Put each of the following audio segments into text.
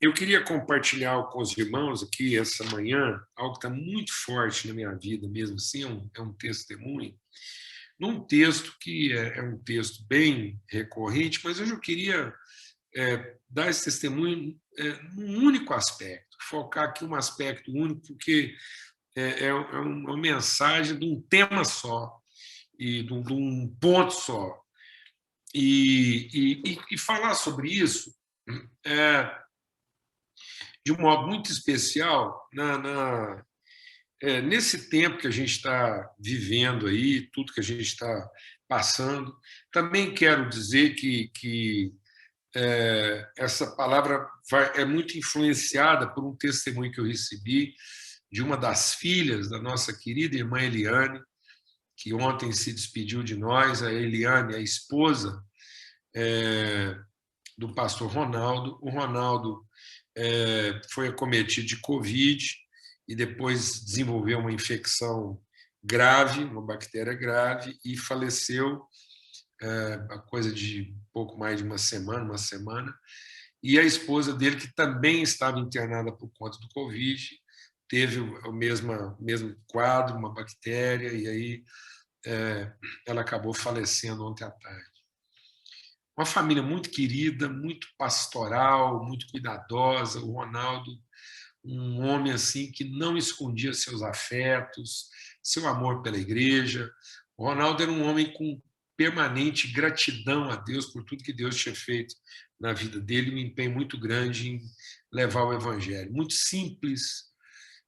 Eu queria compartilhar com os irmãos aqui essa manhã algo que está muito forte na minha vida, mesmo assim, é um testemunho, num texto que é um texto bem recorrente, mas hoje eu queria dar esse testemunho num único aspecto, focar aqui um aspecto único, porque é uma mensagem de um tema só e de um ponto só. E falar sobre isso é, de um modo muito especial nesse tempo que a gente está vivendo aí, tudo que a gente está passando. Também quero dizer que essa palavra é muito influenciada por um testemunho que eu recebi de uma das filhas da nossa querida irmã Eliane, que ontem se despediu de nós. A Eliane, a esposa do pastor Ronaldo. O Ronaldo foi acometido de Covid e depois desenvolveu uma infecção grave, uma bactéria grave, e faleceu a coisa de pouco mais de uma semana. E a esposa dele, que também estava internada por conta do Covid, teve o mesmo quadro, uma bactéria, e aí ela acabou falecendo ontem à tarde. Uma família muito querida, muito pastoral, muito cuidadosa. O Ronaldo, um homem assim que não escondia seus afetos, seu amor pela igreja. O Ronaldo era um homem com permanente gratidão a Deus por tudo que Deus tinha feito na vida dele, um empenho muito grande em levar o evangelho. Muito simples,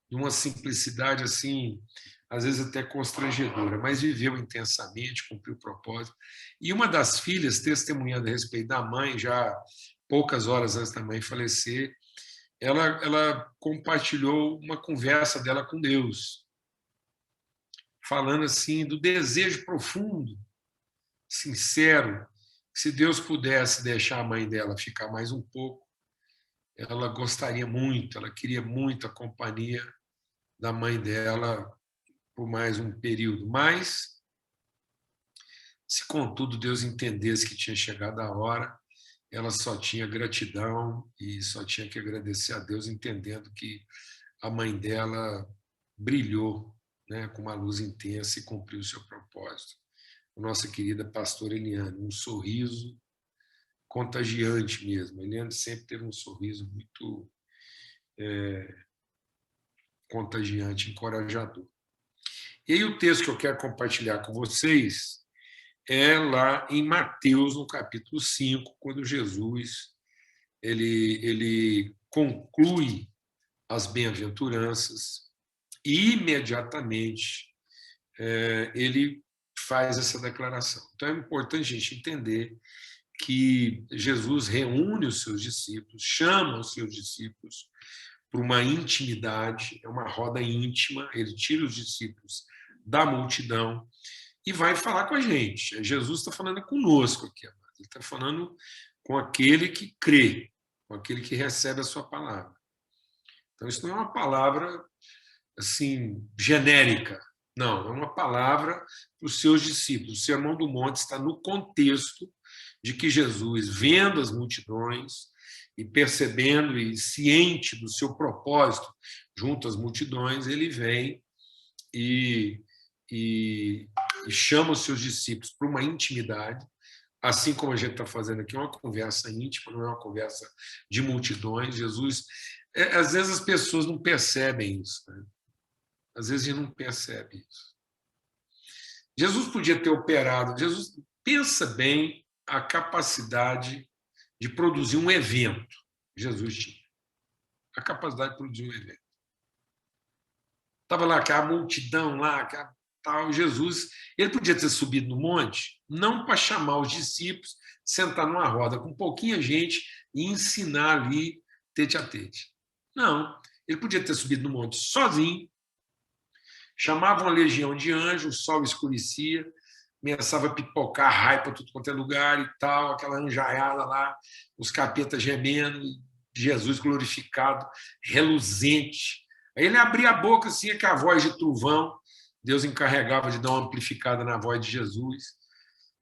de uma simplicidade assim, às vezes até constrangedora, mas viveu intensamente, cumpriu o propósito. E uma das filhas, testemunhando a respeito da mãe, já poucas horas antes da mãe falecer, ela compartilhou uma conversa dela com Deus, falando assim do desejo profundo, sincero, que se Deus pudesse deixar a mãe dela ficar mais um pouco, ela gostaria muito, ela queria muito a companhia da mãe dela por mais um período. Mas, se contudo Deus entendesse que tinha chegado a hora, ela só tinha gratidão e só tinha que agradecer a Deus, entendendo que a mãe dela brilhou, né, com uma luz intensa e cumpriu o seu propósito. A nossa querida pastora Eliane, um sorriso contagiante mesmo. A Eliane sempre teve um sorriso muito contagiante, encorajador. E aí o texto que eu quero compartilhar com vocês é lá em Mateus, no capítulo 5, quando Jesus ele conclui as bem-aventuranças e imediatamente ele faz essa declaração. Então é importante a gente entender que Jesus reúne os seus discípulos, chama os seus discípulos para uma intimidade, é uma roda íntima, ele tira os discípulos da multidão e vai falar com a gente. Jesus está falando conosco aqui, ele está falando com aquele que crê, com aquele que recebe a sua palavra. Então, isso não é uma palavra assim genérica, não, é uma palavra para os seus discípulos. O Sermão do Monte está no contexto de que Jesus, vendo as multidões e percebendo e ciente do seu propósito junto às multidões, ele vem e, e, e chama os seus discípulos para uma intimidade, assim como a gente está fazendo aqui, uma conversa íntima, não é uma conversa de multidões. Jesus, às vezes as pessoas não percebem isso, né? Às vezes a gente não percebe isso. Jesus podia ter operado. Jesus, pensa bem a capacidade de produzir um evento. Jesus tinha a capacidade de produzir um evento. Estava lá aquela multidão lá, aquela tal. Jesus, ele podia ter subido no monte, não para chamar os discípulos, sentar numa roda com pouquinha gente e ensinar ali tete a tete. Não, ele podia ter subido no monte sozinho, chamava uma legião de anjos, o sol escurecia, começava a pipocar raio para tudo quanto é lugar e tal, aquela anjaiada lá, os capetas gemendo, Jesus glorificado, reluzente. Aí ele abria a boca assim, com a voz de trovão, Deus encarregava de dar uma amplificada na voz de Jesus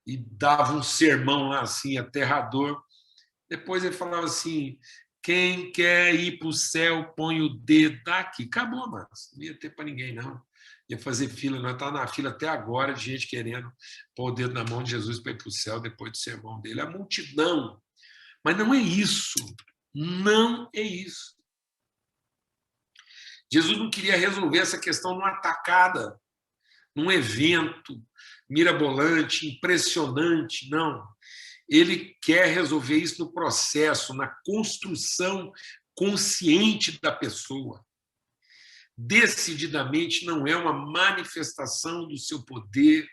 e dava um sermão lá assim, aterrador. Depois ele falava assim, Quem quer ir para o céu, põe o dedo aqui. Acabou, mano. Não ia ter para ninguém, não. Ia fazer fila. Nós estávamos na fila até agora de gente querendo pôr o dedo na mão de Jesus para ir para o céu depois do sermão dele. A multidão. Mas não é isso. Não é isso. Jesus não queria resolver essa questão numa tacada, num evento mirabolante, impressionante, não. Ele quer resolver isso no processo, na construção consciente da pessoa. Decididamente não é uma manifestação do seu poder,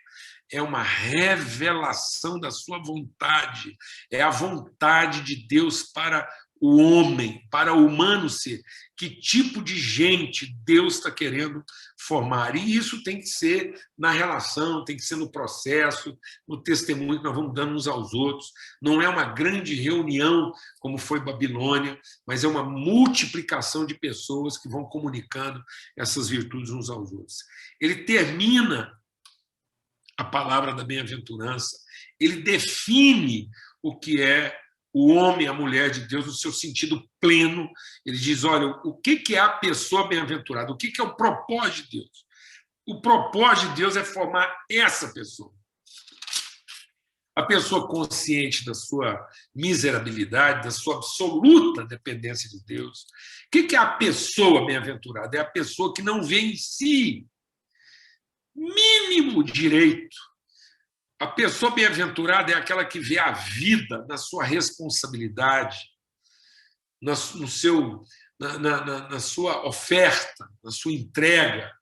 é uma revelação da sua vontade, é a vontade de Deus para o homem, para o humano ser. Que tipo de gente Deus está querendo formar? E isso tem que ser na relação, tem que ser no processo, no testemunho que nós vamos dando uns aos outros. Não é uma grande reunião, como foi Babilônia, mas é uma multiplicação de pessoas que vão comunicando essas virtudes uns aos outros. Ele termina a palavra da bem-aventurança, ele define o que é o homem, a mulher de Deus, no seu sentido pleno. Ele diz, olha, o que é a pessoa bem-aventurada? O que é o propósito de Deus? O propósito de Deus é formar essa pessoa. A pessoa consciente da sua miserabilidade, da sua absoluta dependência de Deus. O que é a pessoa bem-aventurada? É a pessoa que não vê em si mínimo direito. A pessoa bem-aventurada é aquela que vê a vida na sua responsabilidade, no seu, na sua oferta, na sua entrega.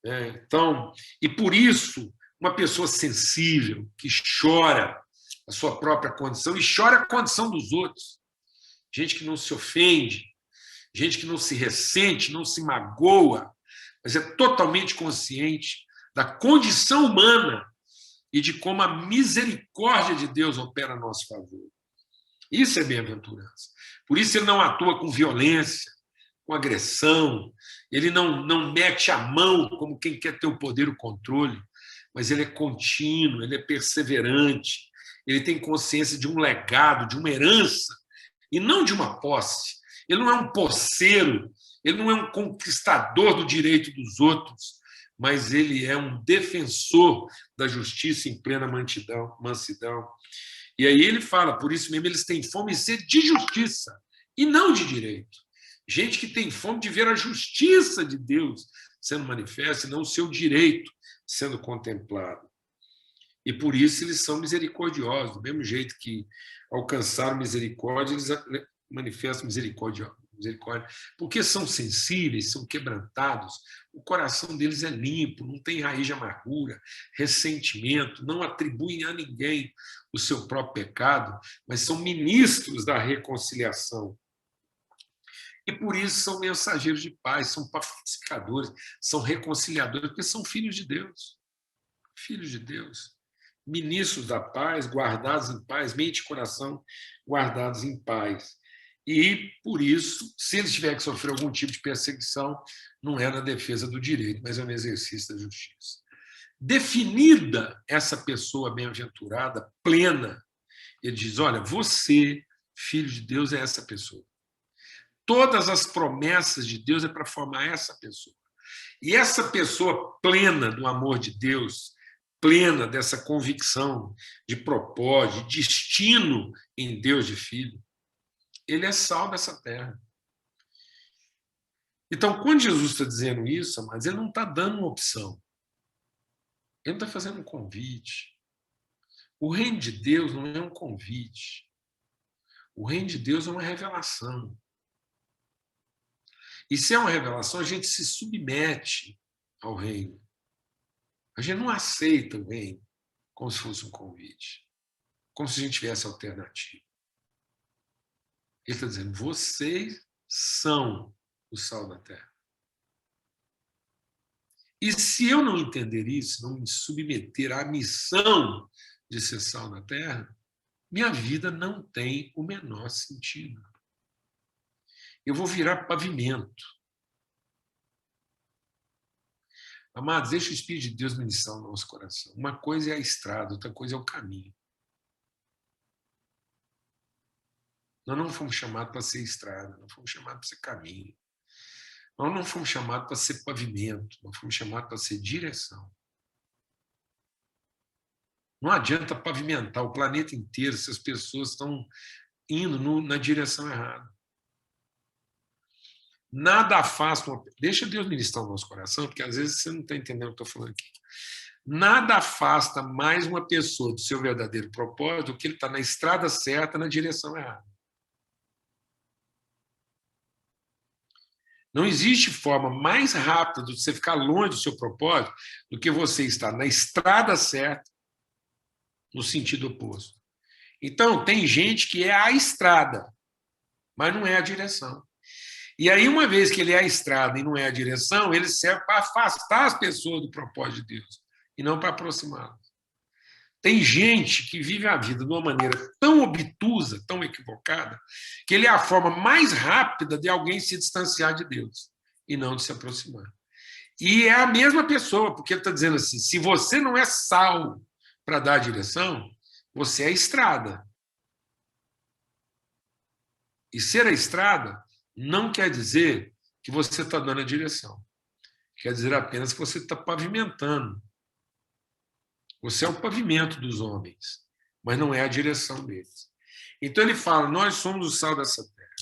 Então, e por isso, uma pessoa sensível, que chora a sua própria condição e chora a condição dos outros. Gente que não se ofende, gente que não se ressente, não se magoa, mas é totalmente consciente da condição humana e de como a misericórdia de Deus opera a nosso favor. Isso é bem-aventurança. Por isso ele não atua com violência, com agressão, ele não mete a mão como quem quer ter o poder e o controle, mas ele é contínuo, ele é perseverante, ele tem consciência de um legado, de uma herança, e não de uma posse. Ele não é um posseiro, ele não é um conquistador do direito dos outros, mas ele é um defensor da justiça em plena mansidão. E aí ele fala, por isso mesmo eles têm fome e sede de justiça, e não de direito. Gente que tem fome de ver a justiça de Deus sendo manifesta, e não o seu direito sendo contemplado. E por isso eles são misericordiosos, do mesmo jeito que alcançaram misericórdia, eles manifestam misericórdia, porque são sensíveis, são quebrantados, o coração deles é limpo, não tem raiz de amargura, ressentimento, não atribuem a ninguém o seu próprio pecado, mas são ministros da reconciliação. E por isso são mensageiros de paz, são pacificadores, são reconciliadores, porque são filhos de Deus. Filhos de Deus. Ministros da paz, guardados em paz, mente e coração guardados em paz. E, por isso, se eles tiverem que sofrer algum tipo de perseguição, não é na defesa do direito, mas é no exercício da justiça. Definida essa pessoa bem-aventurada, plena, ele diz, olha, você, filho de Deus, é essa pessoa. Todas as promessas de Deus é para formar essa pessoa. E essa pessoa plena do amor de Deus, plena dessa convicção de propósito, de destino em Deus de filho, ele é sal dessa terra. Então, quando Jesus está dizendo isso, mas ele não está dando uma opção. Ele não está fazendo um convite. O reino de Deus não é um convite. O reino de Deus é uma revelação. E se é uma revelação, a gente se submete ao reino. A gente não aceita o reino como se fosse um convite, como se a gente tivesse alternativa. Ele está dizendo, vocês são o sal da terra. E se eu não entender isso, não me submeter à missão de ser sal na terra, minha vida não tem o menor sentido. Eu vou virar pavimento. Amados, deixa o Espírito de Deus ministrar o nosso coração. Uma coisa é a estrada, outra coisa é o caminho. Nós não fomos chamados para ser estrada, nós fomos chamados para ser caminho. Nós não fomos chamados para ser pavimento, nós fomos chamados para ser direção. Não adianta pavimentar o planeta inteiro se as pessoas estão indo na direção errada. Nada afasta uma... Deixa Deus ministrar o nosso coração, porque às vezes você não está entendendo o que eu estou falando aqui. Nada afasta mais uma pessoa do seu verdadeiro propósito do que ele está na estrada certa, na direção errada. Não existe forma mais rápida de você ficar longe do seu propósito do que você estar na estrada certa, no sentido oposto. Então, tem gente que é a estrada, mas não é a direção. E aí, uma vez que ele é a estrada e não é a direção, ele serve para afastar as pessoas do propósito de Deus e não para aproximá-las. Tem gente que vive a vida de uma maneira tão obtusa, tão equivocada, que ele é a forma mais rápida de alguém se distanciar de Deus e não de se aproximar. E é a mesma pessoa, porque ele está dizendo assim, se você não é sal para dar a direção, você é estrada. E ser a estrada não quer dizer que você está dando a direção. Quer dizer apenas que você está pavimentando. Você é o pavimento dos homens, mas não é a direção deles. Então ele fala, nós somos o sal dessa terra.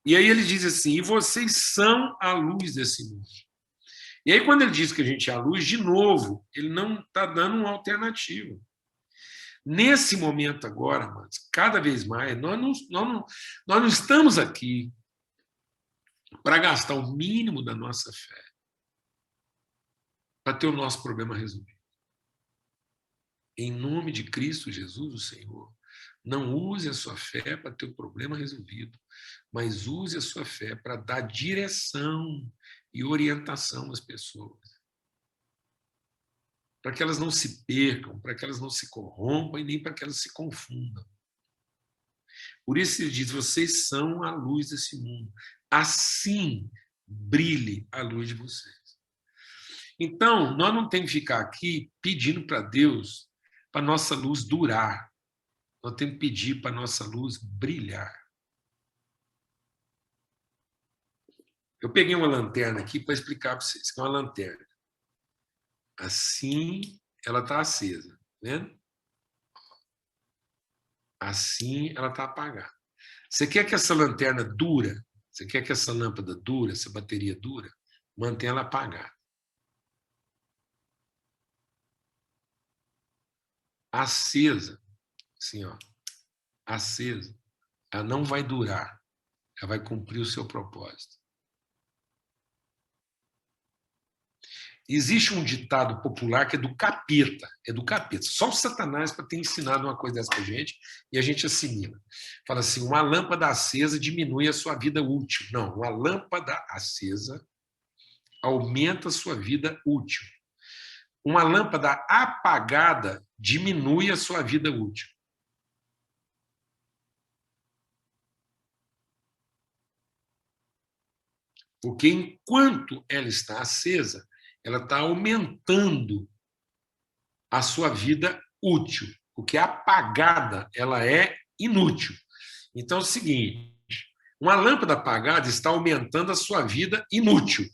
E aí ele diz assim, e vocês são a luz desse mundo. E aí quando ele diz que a gente é a luz, de novo, ele não está dando uma alternativa. Nesse momento agora, mas cada vez mais, nós não estamos aqui para gastar o mínimo da nossa fé para ter o nosso problema resolvido. Em nome de Cristo Jesus, o Senhor, não use a sua fé para ter o problema resolvido, mas use a sua fé para dar direção e orientação às pessoas. Para que elas não se percam, para que elas não se corrompam e nem para que elas se confundam. Por isso ele diz, vocês são a luz desse mundo. Assim brilhe a luz de vocês. Então, nós não temos que ficar aqui pedindo para Deus para a nossa luz durar. Nós temos que pedir para a nossa luz brilhar. Eu peguei uma lanterna aqui para explicar para vocês que é uma lanterna. Assim, ela está acesa, tá vendo? Assim, ela está apagada. Você quer que essa lanterna dura? Você quer que essa lâmpada dura, essa bateria dura? Mantenha ela apagada. Acesa, assim, ó, acesa, ela não vai durar, ela vai cumprir o seu propósito. Existe um ditado popular que é do capeta, Só o Satanás para ter ensinado uma coisa dessa para a gente e a gente assimila. Fala assim, uma lâmpada acesa diminui a sua vida útil. Não, uma lâmpada acesa aumenta a sua vida útil. Uma lâmpada apagada diminui a sua vida útil. Porque enquanto ela está acesa, ela está aumentando a sua vida útil. Porque apagada, ela é inútil. Então é o seguinte, uma lâmpada apagada está aumentando a sua vida inútil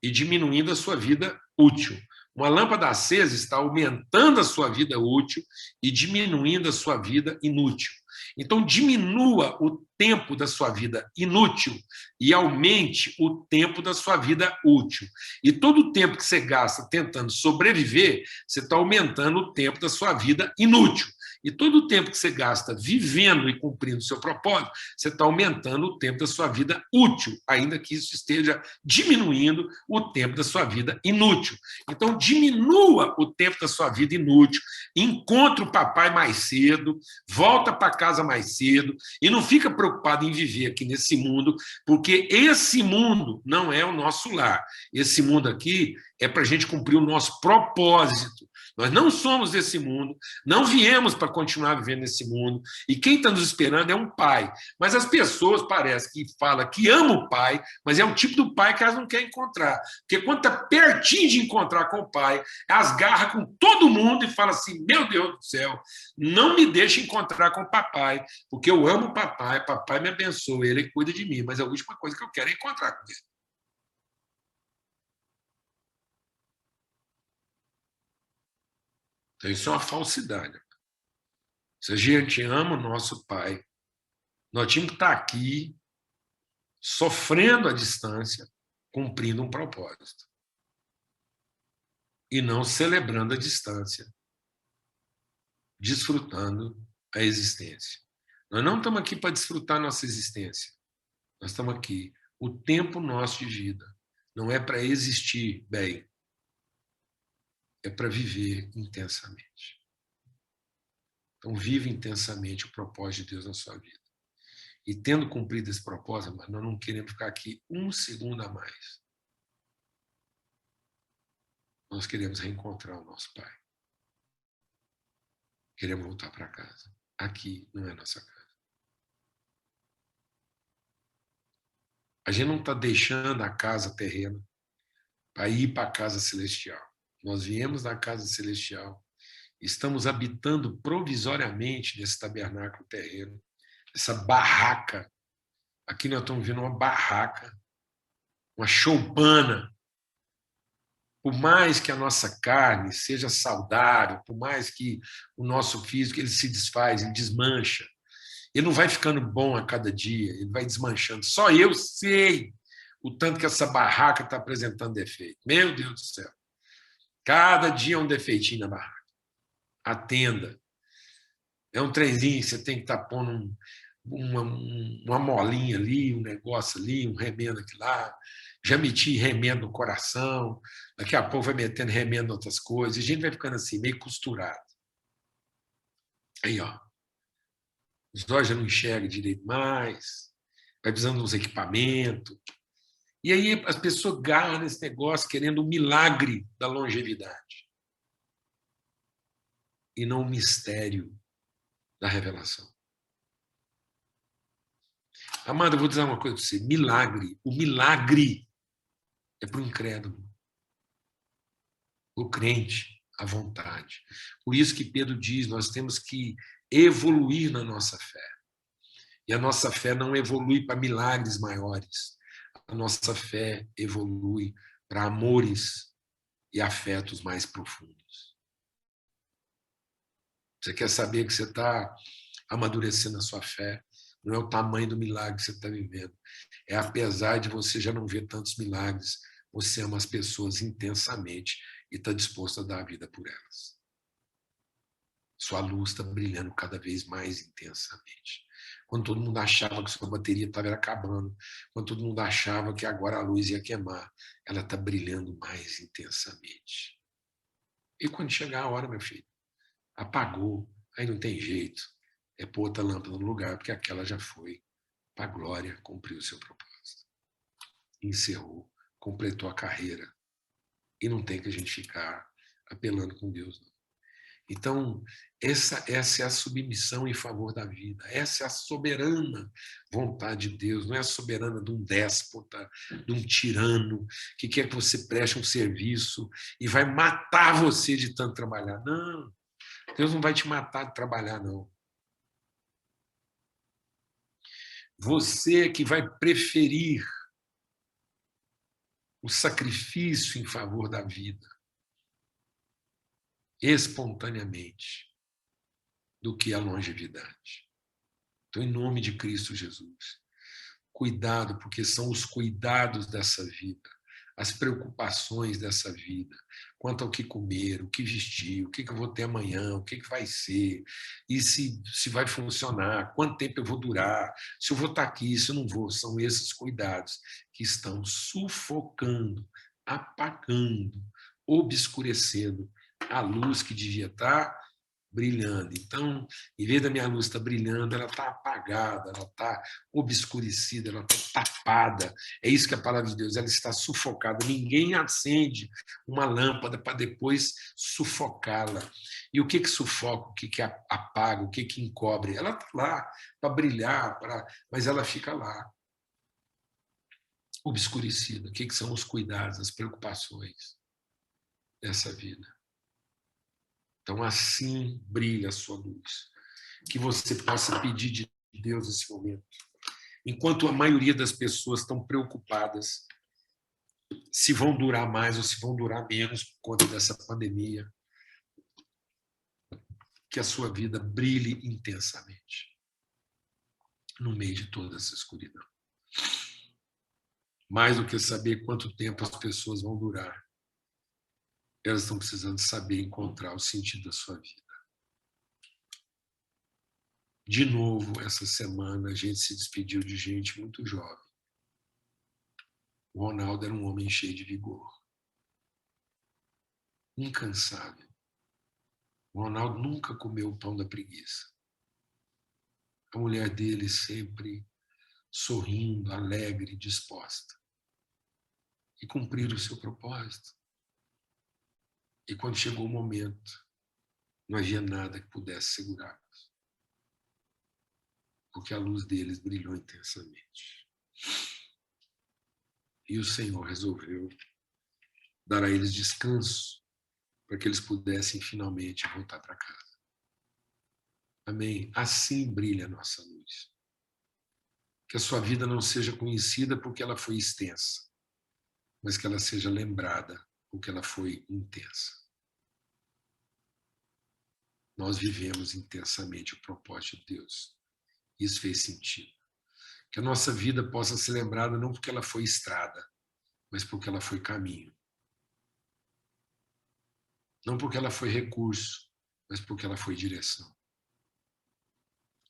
e diminuindo a sua vida útil. Uma lâmpada acesa está aumentando a sua vida útil e diminuindo a sua vida inútil. Então, diminua o tempo da sua vida inútil e aumente o tempo da sua vida útil. E todo o tempo que você gasta tentando sobreviver, você está aumentando o tempo da sua vida inútil. E todo o tempo que você gasta vivendo e cumprindo o seu propósito, você está aumentando o tempo da sua vida útil, ainda que isso esteja diminuindo o tempo da sua vida inútil. Então, diminua o tempo da sua vida inútil, encontre o papai mais cedo, volta para casa mais cedo e não fica preocupado em viver aqui nesse mundo, porque esse mundo não é o nosso lar. Esse mundo aqui é para a gente cumprir o nosso propósito. Nós não somos desse mundo, não viemos para continuar vivendo nesse mundo, e quem está nos esperando é um pai. Mas as pessoas parecem que falam que amam o pai, mas é um tipo do pai que elas não querem encontrar. Porque quando está pertinho de encontrar com o pai, elas garram com todo mundo e falam assim: meu Deus do céu, não me deixe encontrar com o papai, porque eu amo o papai, papai me abençoa, ele cuida de mim, mas a última coisa que eu quero é encontrar com ele. Então, isso é uma falsidade. Se a gente ama o nosso pai, nós tínhamos que estar aqui, sofrendo à distância, cumprindo um propósito. E não celebrando a distância, desfrutando a existência. Nós não estamos aqui para desfrutar a nossa existência. Nós estamos aqui. O tempo nosso de vida não é para existir bem, é para viver intensamente. Então, vive intensamente o propósito de Deus na sua vida. E tendo cumprido esse propósito, mas nós não queremos ficar aqui um segundo a mais. Nós queremos reencontrar o nosso Pai. Queremos voltar para casa. Aqui não é nossa casa. A gente não está deixando a casa terrena para ir para a casa celestial. Nós viemos da casa celestial, estamos habitando provisoriamente nesse tabernáculo terreno, essa barraca. Aqui nós estamos vendo uma barraca, uma choupana. Por mais que a nossa carne seja saudável, por mais que o nosso físico ele se desfaz, ele desmancha, ele não vai ficando bom a cada dia, ele vai desmanchando. Só eu sei o tanto que essa barraca está apresentando defeito. Meu Deus do céu. Cada dia é um defeitinho na barraca. A tenda. É um trenzinho, você tem que estar pondo uma molinha ali, um negócio ali, um remendo aqui lá. Já meti remendo no coração, daqui a pouco vai metendo remendo em outras coisas, e a gente vai ficando assim, meio costurado. Aí, ó, os olhos já não enxergam direito mais, vai precisando de uns equipamentos. E aí as pessoas garram nesse negócio querendo o milagre da longevidade e não o mistério da revelação. Amanda, eu vou dizer uma coisa para você. Milagre. O milagre é para o incrédulo. O crente, à vontade. Por isso que Pedro diz, nós temos que evoluir na nossa fé. E a nossa fé não evolui para milagres maiores. A nossa fé evolui para amores e afetos mais profundos. Você quer saber que você está amadurecendo a sua fé? Não é o tamanho do milagre que você está vivendo. É apesar de você já não ver tantos milagres, você ama as pessoas intensamente e está disposto a dar a vida por elas. Sua luz está brilhando cada vez mais intensamente. Quando todo mundo achava que sua bateria estava acabando, quando todo mundo achava que agora a luz ia queimar, ela está brilhando mais intensamente. E quando chegar a hora, meu filho, apagou, aí não tem jeito. É pôr outra lâmpada no lugar, porque aquela já foi para a glória, cumpriu o seu propósito. Encerrou, completou a carreira. E não tem que a gente ficar apelando com Deus, não. Então, essa é a submissão em favor da vida. Essa é a soberana vontade de Deus. Não é a soberana de um déspota, de um tirano, que quer que você preste um serviço e vai matar você de tanto trabalhar. Não, Deus não vai te matar de trabalhar, não. Você é que vai preferir o sacrifício em favor da vida, espontaneamente, do que a longevidade. Então, em nome de Cristo Jesus, cuidado, porque são os cuidados dessa vida, as preocupações dessa vida, quanto ao que comer, o que vestir, o que eu vou ter amanhã, o que vai ser, e se vai funcionar, quanto tempo eu vou durar, se eu vou estar aqui, se eu não vou. São esses cuidados que estão sufocando, apagando, obscurecendo a luz que devia estar brilhando. Então, em vez da minha luz estar brilhando, ela está apagada, ela está obscurecida, ela está tapada. É isso que a palavra de Deus, ela está sufocada. Ninguém acende uma lâmpada para depois sufocá-la. E o que sufoca, o que apaga, o que encobre? Ela está lá para brilhar, mas ela fica lá, obscurecida. O que são os cuidados, as preocupações dessa vida? Então, assim brilha a sua luz. Que você possa pedir de Deus nesse momento. Enquanto a maioria das pessoas estão preocupadas se vão durar mais ou se vão durar menos por conta dessa pandemia, que a sua vida brilhe intensamente no meio de toda essa escuridão. Mais do que saber quanto tempo as pessoas vão durar, elas estão precisando saber encontrar o sentido da sua vida. De novo, essa semana, a gente se despediu de gente muito jovem. O Ronaldo era um homem cheio de vigor, incansável. O Ronaldo nunca comeu o pão da preguiça. A mulher dele sempre sorrindo, alegre, disposta. E cumprir o seu propósito. E quando chegou o momento, não havia nada que pudesse segurá-los. Porque a luz deles brilhou intensamente. E o Senhor resolveu dar a eles descanso para que eles pudessem finalmente voltar para casa. Amém? Assim brilha a nossa luz. Que a sua vida não seja conhecida porque ela foi extensa, mas que ela seja lembrada porque ela foi intensa. Nós vivemos intensamente o propósito de Deus. Isso fez sentido. Que a nossa vida possa ser lembrada não porque ela foi estrada, mas porque ela foi caminho. Não porque ela foi recurso, mas porque ela foi direção.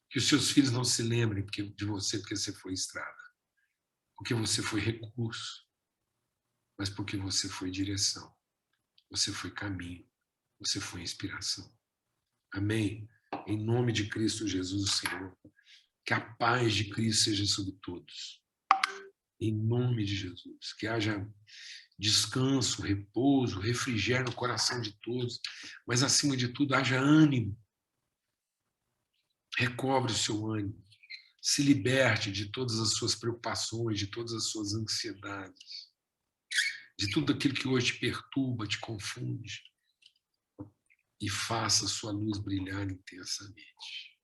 Que os seus filhos não se lembrem de você porque você foi estrada, porque você foi recurso, mas porque você foi direção, você foi caminho, você foi inspiração. Amém? Em nome de Cristo Jesus, Senhor, que a paz de Cristo seja sobre todos. Em nome de Jesus, que haja descanso, repouso, refrigério no coração de todos, mas acima de tudo haja ânimo. Recobre o seu ânimo. Se liberte de todas as suas preocupações, de todas as suas ansiedades, de tudo aquilo que hoje te perturba, te confunde, e faça a sua luz brilhar intensamente.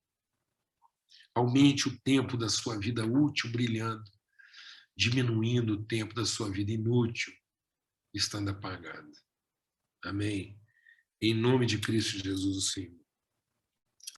Aumente o tempo da sua vida útil brilhando, diminuindo o tempo da sua vida inútil estando apagada. Amém? Em nome de Cristo Jesus, o Senhor.